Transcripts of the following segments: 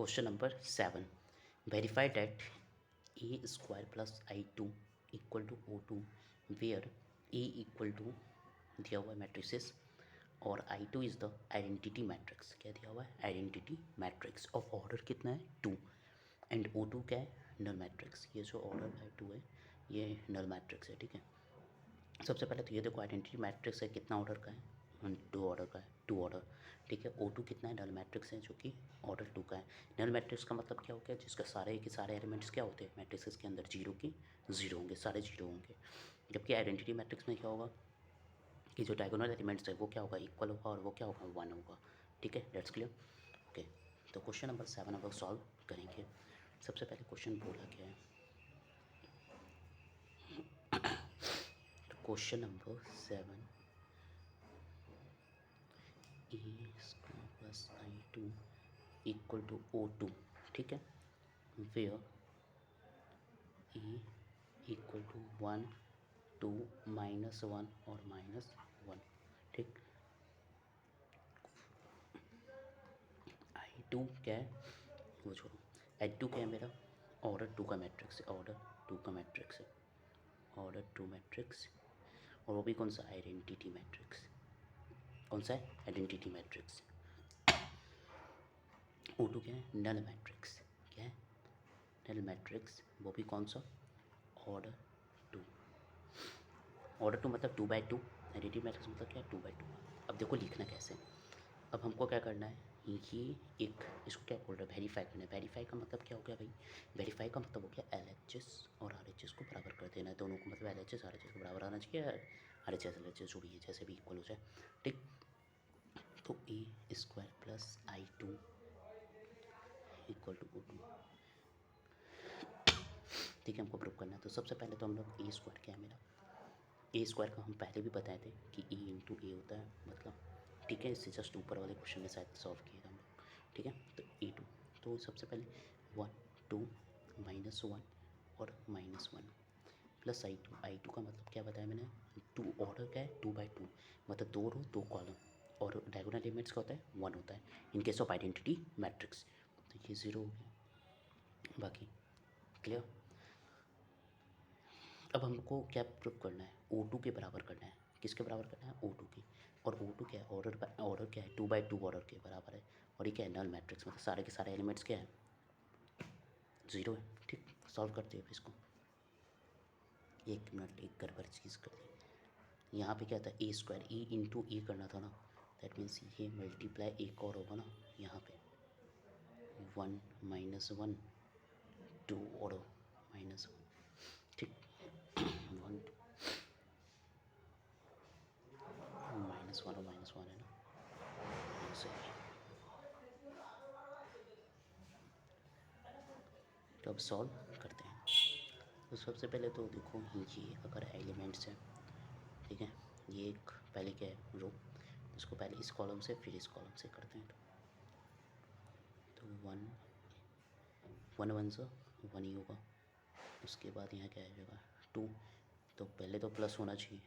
Question number 7, verify that A square plus I two equal to O two where A equal to दिया हुआ है matrices और I two is the identity matrix. क्या दिया हुआ है? आइडेंटिटी मैट्रिक्स ऑफ ऑर्डर कितना है? 2 एंड ओ टू क्या है? Null matrix. ये जो ऑर्डर आई टू है ये नल मैट्रिक्स है, ठीक है। सबसे पहले तो ये देखो आइडेंटिटी मैट्रिक्स है, कितना ऑर्डर का है? 2 ऑर्डर का है, 2 ऑर्डर, ठीक है। O2 कितना है? नल मैट्रिक्स है जो कि ऑर्डर 2 का है। नल मैट्रिक्स का मतलब क्या हो गया? जिसका सारे के सारे एलिमेंट्स क्या होते हैं मैट्रिक्स के अंदर? जीरो की जीरो होंगे, सारे जीरो होंगे। जबकि आइडेंटिटी मैट्रिक्स में क्या होगा कि जो डायगोनल एलिमेंट्स है वो क्या होगा? इक्वल होगा और वो क्या होगा? 1 होगा, ठीक है। That's clear, okay. तो क्वेश्चन नंबर 7 अब सॉल्व करेंगे। सबसे पहले क्वेश्चन बोला क्या है? तो question number 7, A square plus I two equal to O two, ठीक है। वेयर ए इक्वल टू 1 2 -1 और -1, ठीक। आई टू क्या है वो छोड़ो, आई टू क्या है मेरा? ऑर्डर 2 का मैट्रिक्स है, ऑर्डर 2 का मैट्रिक्स है, ऑर्डर 2 मैट्रिक्स। और वो भी कौन सा? Identity matrix. कौन सा है? Identity matrix. ओ टू क्या है? Null matrix. क्या है? Null matrix. वो भी कौन सा? ऑर्डर 2। ऑर्डर 2 मतलब 2/2। आइडेंटिटी मैट्रिक्स मतलब क्या है? 2/2। अब देखो लिखना कैसे। अब हमको क्या करना है? ये एक इसको क्या बोल रहे हैं? वेरीफाई करना है। वेरीफाई का मतलब क्या हो गया भाई? वेरीफाई का मतलब हो गया LHS और RHS को बराबर कर देना है। दोनों को मतलब LHS RHS को बराबर आना चाहिए, RHS LHS जो भी है जैसे भी इक्वल हो जाए, ठीक। तो A square plus I two equal to O two, ठीक है। हमको प्रूव करना है। तो सबसे पहले तो हम लोग ए स्क्वायर क्या है मेरा? ए स्क्वायर का हम पहले भी बताए थे कि E इंटू ए होता है मतलब, ठीक है। इससे जस्ट ऊपर वाले क्वेश्चन में शायद सॉल्व किए थे हम लोग, ठीक है। तो E2, तो सबसे पहले 1 2 -1 और -1 प्लस आई टू का मतलब क्या बताया मैंने? 2 ऑर्डर क्या है? 2/2 मतलब 2 रो 2 कॉलम, और डायगोनल एलिमेंट्स का होता है 1 होता है in case of identity matrix. तो ये 0 हो गया, बाकी क्लियर। अब हमको क्या प्रूव करना है? O2 के बराबर करना है। किसके बराबर करना है? O2 की। और O2 क्या है? ऑर्डर क्या है? 2/2 ऑर्डर के बराबर है। और ये क्या है? नल मैट्रिक्स मतलब सारे के सारे एलिमेंट्स क्या है? 0 है, ठीक। सॉल्व करते हैं इसको। एक मिनट, एक गड़बड़ चीज़ कर दी। यहाँ पे क्या था? ए स्क्वायर, E इंटू ए करना था ना। दैट मीन्स ये मल्टीप्लाई एक और होगा ना यहाँ पे, 1 -1 2 और -1, ठीक। 1 -1 और -1 है ना, सही। तो अब सॉल्व करते हैं। तो सबसे पहले तो देखो ये अगर एलिमेंट्स हैं, ठीक है। ये एक पहले क्या है? रो। इसको पहले इस कॉलम से फिर इस कॉलम से करते हैं। तो 1 1 1 से 1 ही होगा। उसके बाद यहाँ क्या आ जाएगा? 2। तो पहले तो प्लस होना चाहिए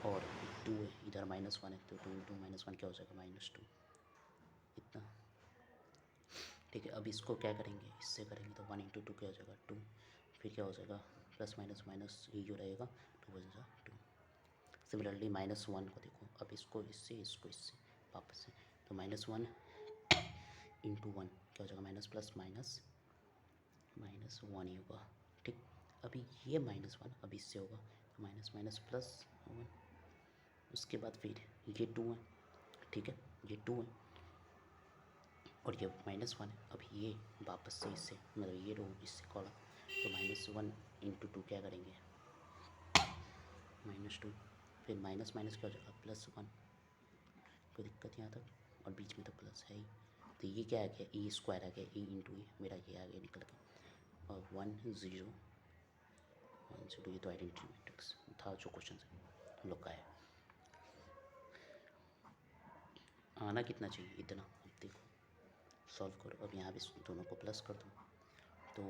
और 2 है इधर, -1 है तो 2 इंटू -1 क्या हो जाएगा? -2, इतना, ठीक है। अब इसको क्या करेंगे? इससे करेंगे तो 1 इंटू 2 क्या हो जाएगा? 2। फिर क्या हो जाएगा? प्लस माइनस माइनस ये जो रहेगा 2 बजेगा 2। सिमिलरली -1 को देखो, अब इसको इससे वापस से, तो -1 इंटू 1 क्या हो जाएगा? माइनस प्लस माइनस -1 ही होगा, ठीक। अभी ये -1 अब इससे होगा तो माइनस माइनस प्लस 1। उसके बाद फिर ये 2 है, ठीक है, ये 2 है और ये -1 है। अब ये वापस से इससे मतलब ये रो इससे कॉलम, तो -1 इंटू 2 क्या करेंगे? -2। फिर माइनस माइनस क्या हो जाएगा? +1। कोई दिक्कत यहाँ तक? और बीच में तो प्लस है ही। तो ये क्या आ गया? ए स्क्वायर आ गया, ए इंटू ए मेरा ये आ गया निकल के। और 1 0 1 0, ये तो आइडेंटिटी मैट्रिक्स था जो क्वेश्चन से हम लोग का है। आना कितना चाहिए? इतना। अब देखो सॉल्व करो। अब यहाँ भी दोनों को प्लस कर दो। तो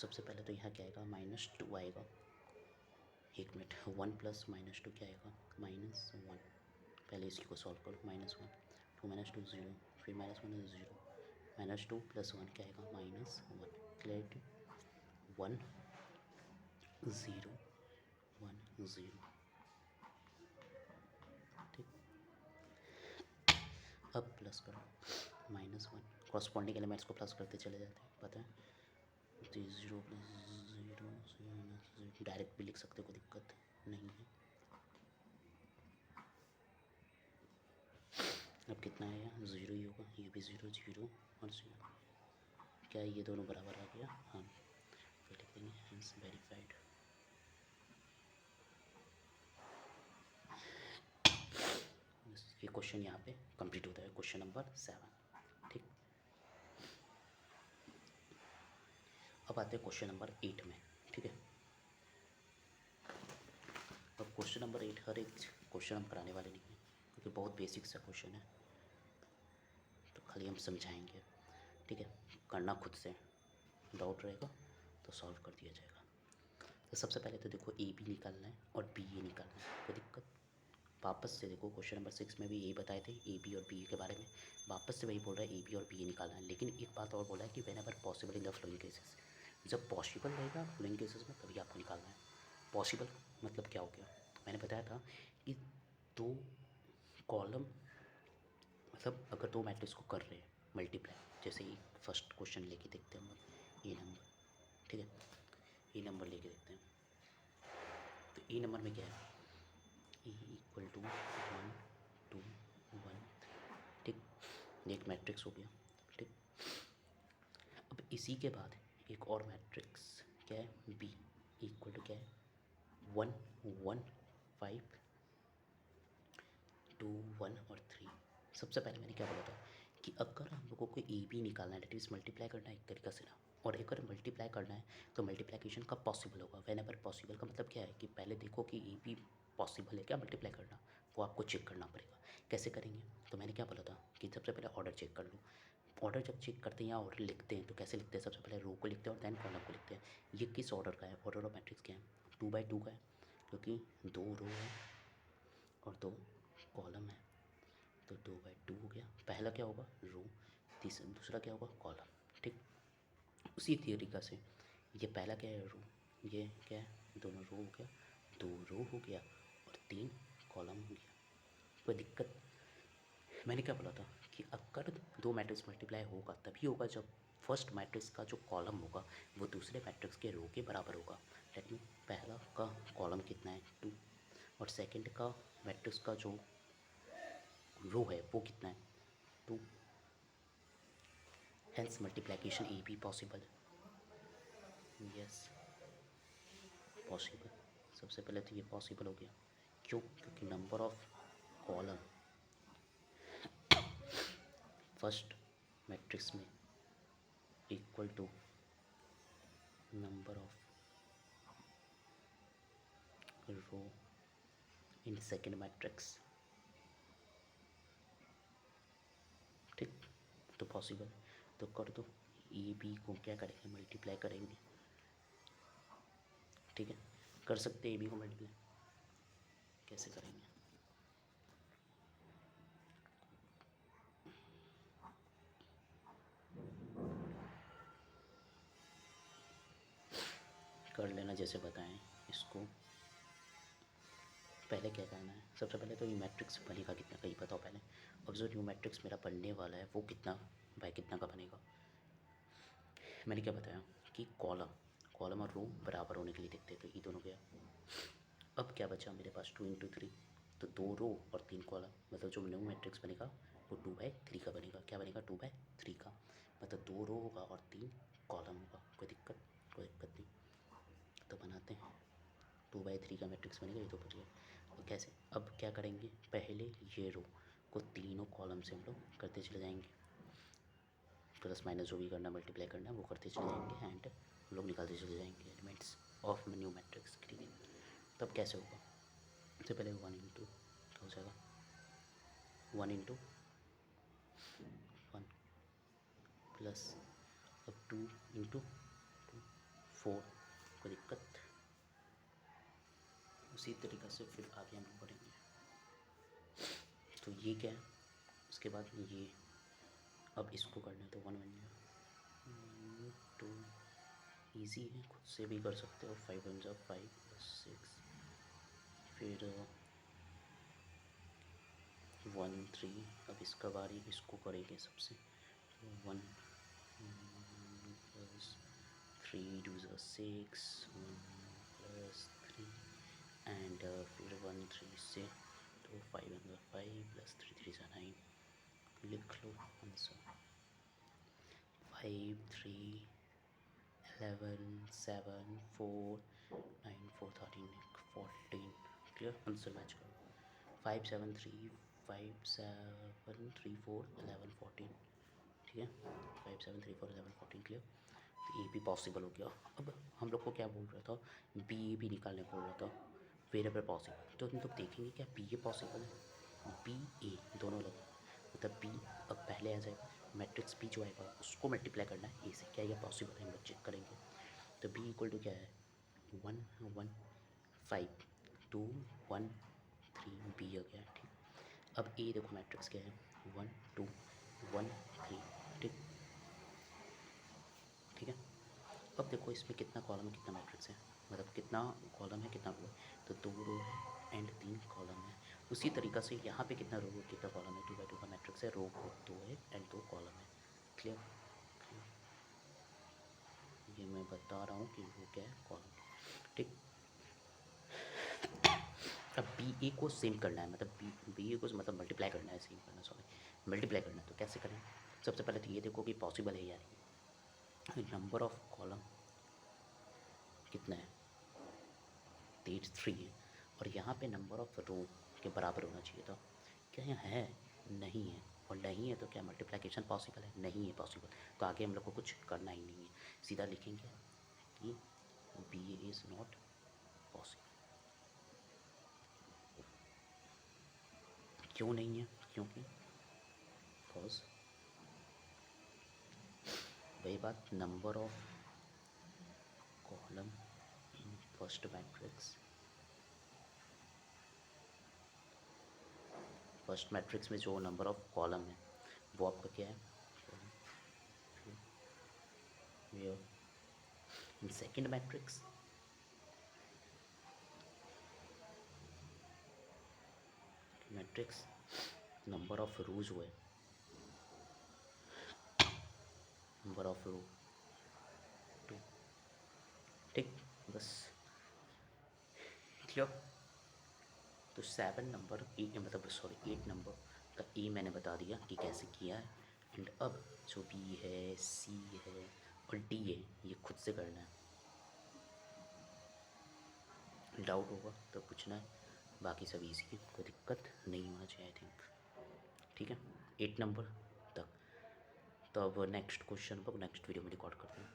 सबसे पहले तो यहाँ क्या आएगा? -2 आएगा। एक मिनट, 1 + -2 क्या आएगा? -1। पहले इसी को सॉल्व करो। -1 2 -2 0, फिर -1 0, -2 + 1 क्या आएगा -1, क्लियर 1 0 1 0, ठीक। अब प्लस करो -1, कॉरस्पॉन्डिंग एलिमेंट्स को प्लस करते चले जाते हैं, पता है। तो 0 + 0 डायरेक्ट भी लिख सकते हो, कोई दिक्कत नहीं है। अब कितना आएगा 0 ही होगा, ये भी 0 0 और 0, क्या ये दोनों बराबर आ गया, हाँ। फिर लिख देंगे हेंस वेरीफाइड। ये क्वेश्चन यहाँ पे कंप्लीट होता है, क्वेश्चन नंबर 7, ठीक। अब आते हैं क्वेश्चन नंबर 8 में, ठीक है। अब क्वेश्चन नंबर 8 हर एक क्वेश्चन हम कराने वाले नहीं हैं, क्योंकि बहुत बेसिक सा क्वेश्चन है, तो खाली हम समझाएंगे, ठीक है। करना खुद से, डाउट रहेगा तो सॉल्व कर दिया जाएगा। तो सबसे पहले तो देखो ए बी निकालना है और बी ए निकालना है, कोई दिक्कत। वापस से देखो क्वेश्चन नंबर 6 में भी यही बताए थे ए बी और बी ए के बारे में, वापस से वही बोल रहा है ए बी और बी ए निकालना है। लेकिन एक बात और बोला है कि when ever possible in the flowing cases, जब पॉसिबल रहेगा फ्लोइंग केसेस में तभी आपको निकालना है। पॉसिबल मतलब क्या हो गया, मैंने बताया था कि दो कॉलम, मतलब अगर दो मैट्रिक्स को कर रहे हैं मल्टीप्लाई, जैसे ही फर्स्ट क्वेश्चन लेके देखते हैं हम लोग ए नंबर, ठीक है। ए नंबर लेके देखते हैं, तो ए नंबर में क्या है, ए इक्वल टू 1 2 1, ठीक। एक मैट्रिक्स हो गया, ठीक। अब इसी के बाद एक और मैट्रिक्स क्या है, बी इक्वल टू क्या है 1 1 5 2 1 और 3। सबसे पहले मैंने क्या बोला था कि अगर हम लोगों को ए बी निकालना है, डेट इज़ मल्टीप्लाई करना है एक तरीक़ा से ना, और अगर मल्टीप्लाई करना है तो मल्टीप्लिकेशन कब पॉसिबल होगा, वेन एवर पॉसिबल का मतलब क्या है कि पहले देखो कि ए बी पॉसिबल है क्या मल्टीप्लाई करना, वो आपको चेक करना पड़ेगा। कैसे करेंगे, तो मैंने क्या बोला था कि सबसे पहले ऑर्डर चेक कर लो। ऑर्डर जब चेक करते हैं या ऑर्डर लिखते हैं तो कैसे लिखते हैं, सबसे पहले रो को लिखते हैं और दैन कॉलम को लिखते हैं। ये किस ऑर्डर का है, ऑर्डर ऑफ मैट्रिक्स क्या है 2 बाई 2 का है, क्योंकि 2 रो है और 2 कॉलम है, तो 2 बाई 2 हो गया। पहला क्या होगा रो, दूसरा क्या होगा कॉलम, ठीक। उसी तरीक़ा से ये पहला क्या है रो, ये क्या है दोनों रो हो गया, 2 रो हो गया और 3 कॉलम हो गया। कोई दिक्कत, मैंने क्या बोला था कि अगर दो मैट्रिक्स मल्टीप्लाई होगा तभी होगा जब फर्स्ट मैट्रिक्स का जो कॉलम होगा वो दूसरे मैट्रिक्स के रो के बराबर होगा। लेट मी, पहला का कॉलम कितना है 2 और सेकंड का मैट्रिक्स का जो रो है वो कितना है 2, hence multiplication A B possible, yes possible. सबसे पहले तो ये पॉसिबल हो गया, क्यों, क्योंकि number of column first matrix में equal to number of row in second matrix, ठीक। तो पॉसिबल, तो कर दो, ए बी को क्या करेंगे मल्टीप्लाई करेंगे, ठीक है। कर सकते हैं ए बी को मल्टीप्लाई, कैसे करेंगे, कर लेना जैसे बताएं। इसको पहले क्या करना है, सबसे पहले तो ये मैट्रिक्स बनेगा कितना का ये बताओ पहले। अब जो न्यू मैट्रिक्स मेरा बनने वाला है वो कितना बाय कितना का बनेगा, मैंने क्या बताया कि कॉलम और रो बराबर होने के लिए देखते हैं, तो ये दोनों गया। अब क्या बचा मेरे पास 2 × 3, तो 2 रो और 3 कॉलम, मतलब जो न्यू मैट्रिक्स बनेगा वो 2/3 का बनेगा। क्या बनेगा 2/3 का, मतलब 2 रो होगा और 3 कॉलम होगा। कोई दिक्कत, कोई दिक्कत नहीं, तो बनाते हैं 2/3 का मैट्रिक्स बनेगा, ये तो बच गया। और कैसे, अब क्या करेंगे, पहले ये रो को तीनों कॉलम से हम लोग करते चले जाएंगे, प्लस माइनस जो भी करना मल्टीप्लाई करना है वो करते चले जाएंगे एंड हम लोग निकालते चले जाएंगे एलिमेंट्स ऑफ न्यू मैट्रिक्स, ठीक है। तब कैसे होगा, सबसे पहले 1 × हो जाएगा 1 × 1 प्लस अब 2 × 2 4, कोई दिक्कत। उसी तरीक़ा से फिर आगे हम लोग बढ़ेंगे, तो ये क्या है, उसके बाद ये, अब इसको करना है तो 1 1 2 ईजी है, खुद से भी कर सकते हो। 5 1 जा 5 6, फिर 1 3। अब इसका बारी, इसको करेंगे सबसे। 1 प्लस 3 2 जा 6, 1 प्लस 3 एंड फिर 1 3 से तो 5 1 जा 5 प्लस 3 3 जा 9। लिख लो आंसर। 5 3 11 7 4 9 4 13 14। क्लियर, आंसर मैच करो। 5 7 3 5 7 3 4 11 14। ठीक है, 5 7 3 4 11 14 क्लियर। तो ये भी पॉसिबल हो गया। अब हम लोग को क्या बोल रहा था, बी ए भी निकालने बोल रहा था, वेरिएबल पॉसिबल। तो हम लोग देखेंगे क्या बी ए पॉसिबल है, बी ए दोनों अलग, मतलब बी अब पहले आ जाएगा, मैट्रिक्स बी जो आएगा उसको मल्टीप्लाई करना है ए से। क्या ये पॉसिबल है, हम लोग चेक करेंगे। तो बी इक्वल टू क्या है, 1 1 5 2 1 3 बी आ गया। ठीक, अब ए देखो मैट्रिक्स क्या है, 1 2 1 3। ठीक, ठीक है। अब देखो इसमें कितना कॉलम है कितना मैट्रिक्स है, मतलब कितना कॉलम है कितना रो है, तो 2 रो है एंड 3 कॉलम है। उसी तरीक़ा से यहाँ पे कितना रो है कितना कॉलम है, 2 बाई 2 का मैट्रिक्स है, रो को 2 है एंड 2 कॉलम है। क्लियर, ये मैं बता रहा हूँ कि रो क्या है कॉलम। ठीक, अब बी ए को सेम करना है, मतलब बी ए को मतलब मल्टीप्लाई करना है, सेम करना सॉरी, मल्टीप्लाई करना है। तो कैसे करें, सबसे पहले तो ये देखो कि पॉसिबल है यार, नंबर ऑफ कॉलम कितना है, 3 है, और यहाँ पे नंबर ऑफ रो के बराबर होना चाहिए था। क्या यहाँ है, नहीं है, और नहीं है तो क्या मल्टीप्लिकेशन पॉसिबल है, नहीं है पॉसिबल। तो आगे हम लोग को कुछ करना ही नहीं है, सीधा लिखेंगे कि B A is not possible. क्यों नहीं है, क्योंकि बिकॉज वही बात, number of column in first matrix में जो नंबर ऑफ कॉलम है वो आपका क्या है, इन सेकेंड मैट्रिक्स नंबर ऑफ रोज हुए, नंबर ऑफ रो 2। ठीक, बस क्लियर। तो 7 नंबर ए, मतलब सॉरी 8 नंबर का ए मैंने बता दिया कि कैसे किया है। एंड अब जो बी है, सी है और डी है, ये खुद से करना है। डाउट होगा तो पूछना है, बाकी सब इजी है, कोई दिक्कत नहीं होना चाहिए आई थिंक। ठीक है, 8 नंबर तक। तो अब नेक्स्ट क्वेश्चन पर नेक्स्ट वीडियो में रिकॉर्ड करते हैं।